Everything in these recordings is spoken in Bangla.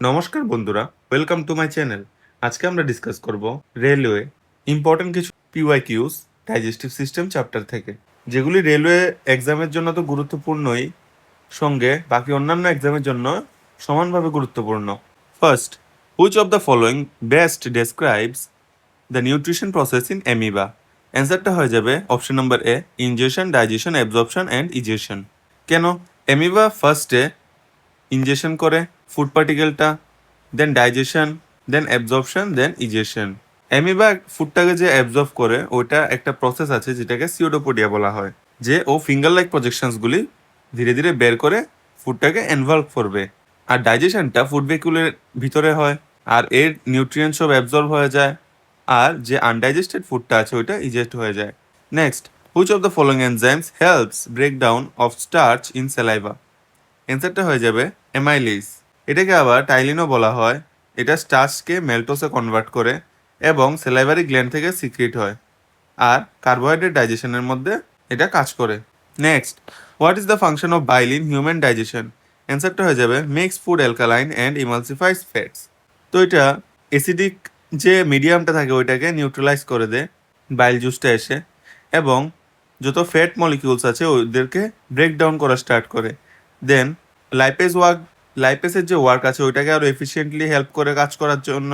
নমস্কার বন্ধুরা, ওয়েলকাম টু মাই চ্যানেল। আজকে আমরা ডিসকাস করব রেলওয়ে ইম্পর্টেন্ট কিছু পিওয়াইকিউস ডাইজেস্টিভ সিস্টেম চ্যাপ্টার থেকে, যেগুলি রেলওয়ে এক্সামের জন্য তো গুরুত্বপূর্ণই, সঙ্গে বাকি অন্যান্য এক্সামের জন্য সমানভাবে গুরুত্বপূর্ণ। First, which of the following best describes the nutrition process in amoeba? অ্যান্সারটা হয়ে যাবে option number A, ingestion, digestion, absorption and egestion. কেন? অ্যামিবা ফার্স্টে ইনজেকশন করে ফুড পার্টিকেলটা, then digestion, then absorption, then egestion. Amoeba ফুডটাকে যে অ্যাবজর্ব করে ওইটা একটা প্রসেস আছে যেটাকে সিউডোপোডিয়া বলা হয়, যে ও ফিঙ্গার লাইক প্রজেকশনসগুলি ধীরে ধীরে বের করে ফুডটাকে এনভলভ করবে। আর ডাইজেশনটা ফুড ভেহিকুলের ভিতরে হয়, আর এর নিউট্রিয়েন্ট সব অ্যাবজর্ব হয়ে যায়, আর যে আনডাইজেস্টেড ফুডটা আছে ওইটা ইজেস্ট হয়ে যায়। Next, which of the following enzymes helps break down of starch in saliva? অ্যান্সারটা হয়ে যাবে অ্যামাইলেজ। এটাকে আবার টাইলিনও বলা হয়। এটা স্টার্চকে মেল্টোসে কনভার্ট করে এবং সেলাইভারি গ্ল্যান্ড থেকে সিক্রিট হয়, আর কার্বোহাইড্রেট ডাইজেশনের মধ্যে এটা কাজ করে। Next, what is the function of bile in human digestion? অ্যান্সারটা হয়ে যাবে makes food alkaline and emulsifies fats. তো এটা অ্যাসিডিক যে মিডিয়ামটা থাকে ওইটাকে নিউট্রালাইজ করে দেয় বাইল জুসটা এসে, এবং যত ফ্যাট মলিকিউলস আছে ওদেরকে ব্রেক ডাউন করা স্টার্ট করে। দেন লাইপেসের যে ওয়ার্ক আছে ওইটাকে আরো এফিসিয়েন্টলি হেল্প করে কাজ করার জন্য,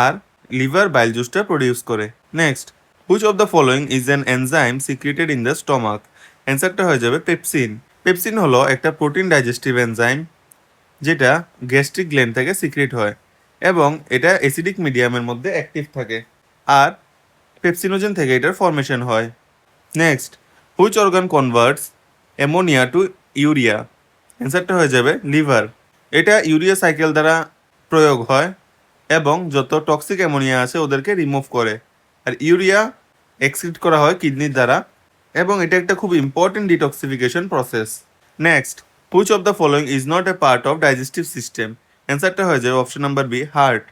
আর লিভার বাইল জুসটা প্রডিউস করে। Next, which of the following is an enzyme secreted in the stomach? অ্যান্সারটা হয়ে যাবে পেপসিন। পেপসিন হলো একটা প্রোটিন ডাইজেস্টিভ এনজাইম যেটা গ্যাস্ট্রিক গ্ল্যান্ড থেকে সিক্রেট হয়, এবং এটা অ্যাসিডিক মিডিয়ামের মধ্যে অ্যাক্টিভ থাকে, আর পেপসিনোজেন থেকে এটার ফর্মেশন হয়। Next, which organ converts ammonia to urea? অ্যান্সারটা হয়ে যাবে লিভার। এটা ইউরিয়া সাইকেল দ্বারা প্রয়োগ হয় এবং যত টক্সিক অ্যামোনিয়া আছে ওদেরকে রিমুভ করে, আর ইউরিয়া এক্সক্রিট করা হয় কিডনির দ্বারা, এবং এটা একটা খুব important detoxification process. Next, which of the following is not a part of digestive system? অ্যান্সারটা হয়ে যাবে option number B, heart.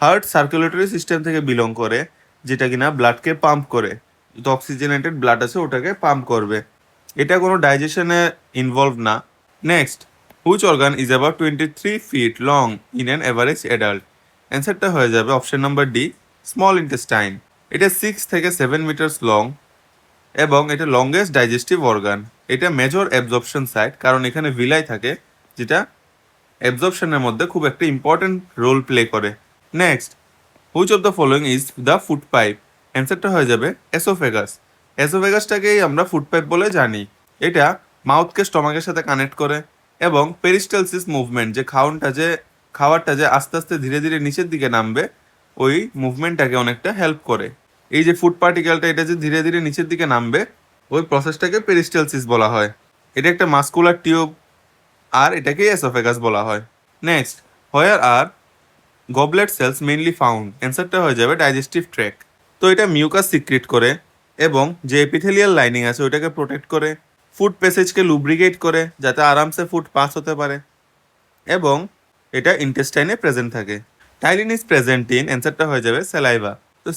Heart circulatory system থেকে বিলং করে, যেটা কিনা ব্লাডকে পাম্প করে, যত অক্সিজেনেটেড ব্লাড আছে ওটাকে পাম্প করবে। এটা কোনো ডাইজেশনে ইনভলভ না। Next, which organ is about 23 feet long in an average adult? অ্যান্সারটা হয়ে যাবে option number D, small intestine. এটা 6 থেকে 7 মিটার্স লং এবং এটা লংগেস্ট ডাইজেস্টিভ অর্গান। এটা মেজর অ্যাবজর্পশন সাইট, কারণ এখানে ভিলাই থাকে, যেটা অ্যাবজর্পশনের মধ্যে খুব একটা ইম্পর্টেন্ট রোল প্লে করে। Next, which of the following is the food pipe? অ্যান্সারটা হয়ে যাবে এসোফেগাস। এসোফেগাসটাকেই আমরা ফুড পাইপ বলে জানি। এটা মাউথকে স্টমাকের সাথে কানেক্ট করে, এবং পেরিস্টালসিস মুভমেন্ট, যে খাবারটা যে আস্তে আস্তে ধীরে ধীরে নিচের দিকে নামবে, ওই মুভমেন্টটাকে অনেকটা হেল্প করে। এই যে ফুড পার্টিকেলটা এটা যে ধীরে ধীরে নিচের দিকে নামবে, ওই প্রসেসটাকে পেরিস্টালসিস বলা হয়। এটা একটা মাস্কুলার টিউব, আর এটাকেই এসোফেগাস বলা হয়। নেক্সট, হোয়ার আর গবলেট সেলস মেইনলি ফাউন্ড? অ্যান্সারটা হয়ে যাবে ডাইজেস্টিভ ট্র্যাক। তো এটা মিউকাস সিক্রিট করে, এবং যে এপিথেলিয়াল লাইনিং আছে ওইটাকে প্রোটেক্ট করে, ফুড প্যাসেজকে লুব্রিকেট করে যাতে আরামসে ফুড পাস হতে পারে, এবং এটা ইন্টেস্টাইনে প্রেজেন্ট থাকে। টাইলিন ইজ প্রেজেন্ট ইন, অ্যান্সারটা হয়ে যাবে স্যালাইভা। তো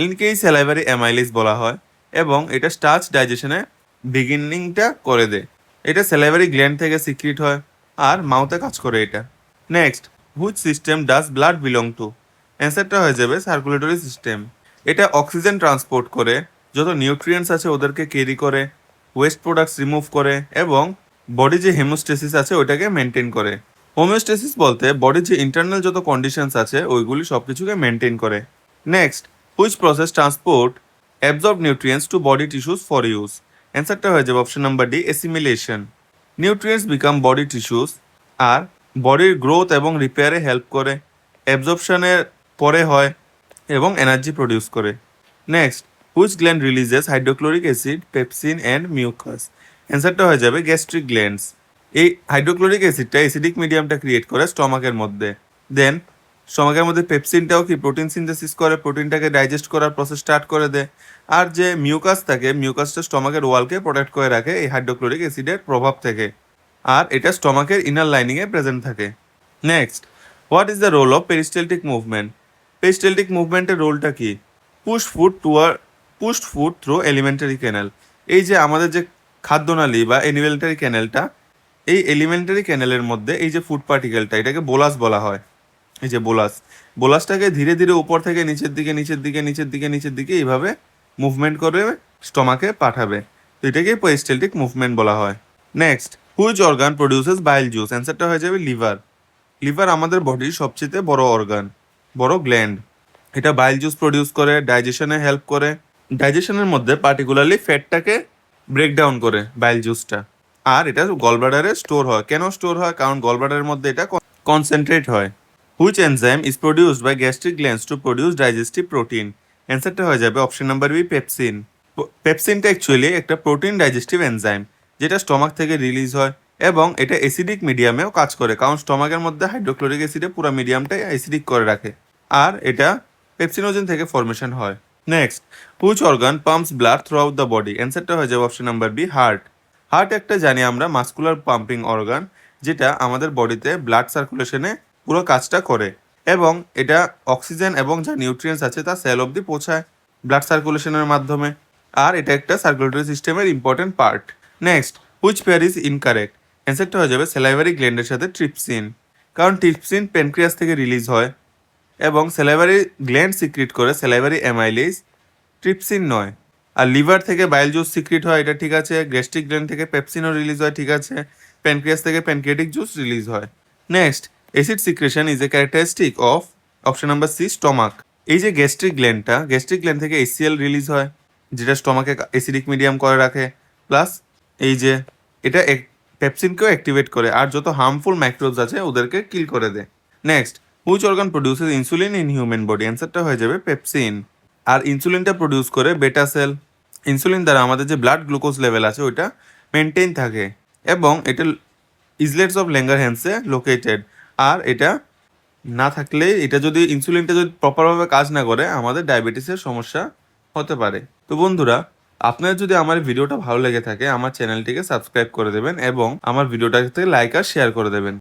ইনকেই স্যালাইভারি অ্যামাইলিস বলা হয়, এবং এটা স্টার্চ ডাইজেশনে বিগিনিংটা করে দেয়। এটা স্যালাইভারি গ্ল্যান্ড থেকে সিক্রিট হয়, আর মাউথে কাজ করে এটা। Next, which system does blood belong to? অ্যান্সারটা হয়ে যাবে সার্কুলেটরি সিস্টেম। এটা অক্সিজেন ট্রান্সপোর্ট করে, যত নিউট্রিয়েন্টস আছে ওদেরকে ক্যারি করে, ওয়েস্ট প্রোডাক্টস রিমুভ করে, এবং বডি যে হেমোস্টেসিস আছে ওইটাকে মেনটেন করে। হোমিওস্টেসিস বলতে বডির যে ইন্টারনাল যত কন্ডিশনস আছে ওইগুলি সব কিছুকে মেনটেন করে। Next, which process transport absorb nutrients to body tissues for use? অ্যান্সারটা হয়ে যাবে option number D, assimilation. Nutrients become body tissues, আর বডির গ্রোথ এবং রিপেয়ারে হেল্প করে, অ্যাবজর্পশনের পরে হয়, এবং এনার্জি প্রডিউস করে। Next, which gland releases hydrochloric acid, pepsin and mucous? অ্যান্সারটা হয়ে যাবে গ্যাস্ট্রিক গ্ল্যান্ডস। এই হাইড্রোক্লোরিক অ্যাসিডটা অ্যাসিডিক মিডিয়ামটা ক্রিয়েট করে স্টমাকের মধ্যে। দেন স্টমাকের মধ্যে পেপসিনটাও কি প্রোটিন সিনথেসিস করে, প্রোটিনটাকে ডাইজেস্ট করার প্রসেস স্টার্ট করে দেয়। আর যে মিউকাস থাকে, মিউকাসটা স্টমাকের ওয়ালকে প্রোটেক্ট করে রাখে এই হাইড্রোক্লোরিক অ্যাসিডের প্রভাব থেকে, আর এটা স্টমাকের ইনার লাইনিংয়ে প্রেজেন্ট থাকে। Next, what is the role of peristaltic movement? পেরিস্টালটিক মুভমেন্টের রোলটা কি? Push food through alimentary canal. এই যে আমাদের যে খাদ্যনালী বা এলিমেন্টারি ক্যানেলটা, এই এলিমেন্টারি ক্যানেলের মধ্যে এই যে ফুড পার্টিকেলটা, এটাকে বোলাস বলা হয়, এই যে বোলাসটাকে ধীরে ধীরে উপর থেকে নিচের দিকে এইভাবে মুভমেন্ট করে স্টমাকে পাঠাবে। তো এটাকে পেরিস্টালটিক মুভমেন্ট বলা হয়। Next, which organ produces bile juice? অ্যান্সারটা হয়ে যাবে লিভার। লিভার আমাদের বডির সবচেয়ে বড় অর্গান, বড় গ্ল্যান্ড। এটা বাইল জুস প্রডিউস করে, ডাইজেশনে হেল্প করে। ডাইজেশনের মধ্যে পার্টিকুলারলি ফ্যাটটাকে ব্রেকডাউন করে বাইল জুসটা। আর এটা গলব্লাডারে স্টোর হয়। কেন স্টোর হয়? কারণ গলব্লাডারের মধ্যে এটা কনসেন্ট্রেট হয়। Which enzyme is produced by gastric glands to produce digestive protein? অ্যান্সারটা হয়ে যাবে অপশন নাম্বার বি, পেপসিন। পেপসিনটা অ্যাকচুয়ালি একটা প্রোটিন ডাইজেস্টিভ এনজাইম, যেটা স্টমাক থেকে রিলিজ হয় এবং এটা অ্যাসিডিক মিডিয়ামেও কাজ করে, কারণ স্টমাকের মধ্যে হাইড্রোক্লোরিক অ্যাসিডে পুরো মিডিয়ামটাই অ্যাসিডিক করে রাখে। আর এটা পেপসিনোজেন থেকে ফরমেশন হয়। Next, which organ pumps blood throughout the body? অ্যান্সারটা হয়ে যাবে option number B, heart. Heart একটা জানি আমরা মাস্কুলার পাম্পিং অর্গান, যেটা আমাদের বডিতে ব্লাড সার্কুলেশনে পুরো কাজটা করে এবং এটা অক্সিজেন এবং যা নিউট্রিয়েন্টস আছে তা সেল অবধি পৌঁছায় ব্লাড সার্কুলেশনের মাধ্যমে। আর এটা একটা সার্কুলেটরি সিস্টেমের important part. Next, which pair is incorrect? অ্যান্সারটা হয়ে যাবে স্যালাইভারি গ্ল্যান্ডের সাথে ট্রিপসিন, কারণ ট্রিপসিন প্যানক্রিয়াস থেকে রিলিজ হয় এবং স্যালাইভারি গ্ল্যান্ড সিক্রিট করে স্যালাইভারি অ্যামাইলেজ, ট্রিপসিন নয়। আর লিভার থেকে বাইল জুস সিক্রিট হয়, এটা ঠিক আছে। গ্যাস্ট্রিক গ্ল্যান্ড থেকে পেপসিনও রিলিজ হয়, ঠিক আছে। প্যানক্রিয়াস থেকে প্যানক্রিয়াটিক জুস রিলিজ হয়। Next, acid secretion is a characteristic of option number C, stomach. এই যে গ্যাস্ট্রিক গ্ল্যান্ড থেকে HCl রিলিজ হয়, যেটা স্টমাকে অ্যাসিডিক মিডিয়াম করে রাখে। প্লাস এই যে এটা পেপসিনকেও অ্যাক্টিভেট করে আর যত হার্মফুল মাইক্রোবস আছে ওদেরকে কিল করে দেয়। Next, which organ produces insulin in human body? অ্যান্সারটা হয়ে যাবে পেপসিন। আর ইনসুলিনটা প্রডিউস করে বেটা সেল। ইনসুলিন দ্বারা আমাদের যে ব্লাড গ্লুকোজ লেভেল আছে ওইটা মেনটেন থাকে এবং এটা ইজলেটস অফ ল্যাঙ্গারহ্যান্সে লোকেটেড। আর এটা না থাকলে, এটা যদি ইনসুলিনটা যদি প্রপারভাবে কাজ না করে, আমাদের ডায়াবেটিসের সমস্যা হতে পারে। তো বন্ধুরা, আপনার যদি আমার ভিডিওটা ভালো লেগে থাকে, আমার চ্যানেলটিকে সাবস্ক্রাইব করে দেবেন এবং আমার ভিডিওটাকে লাইক আর শেয়ার করে দেবেন।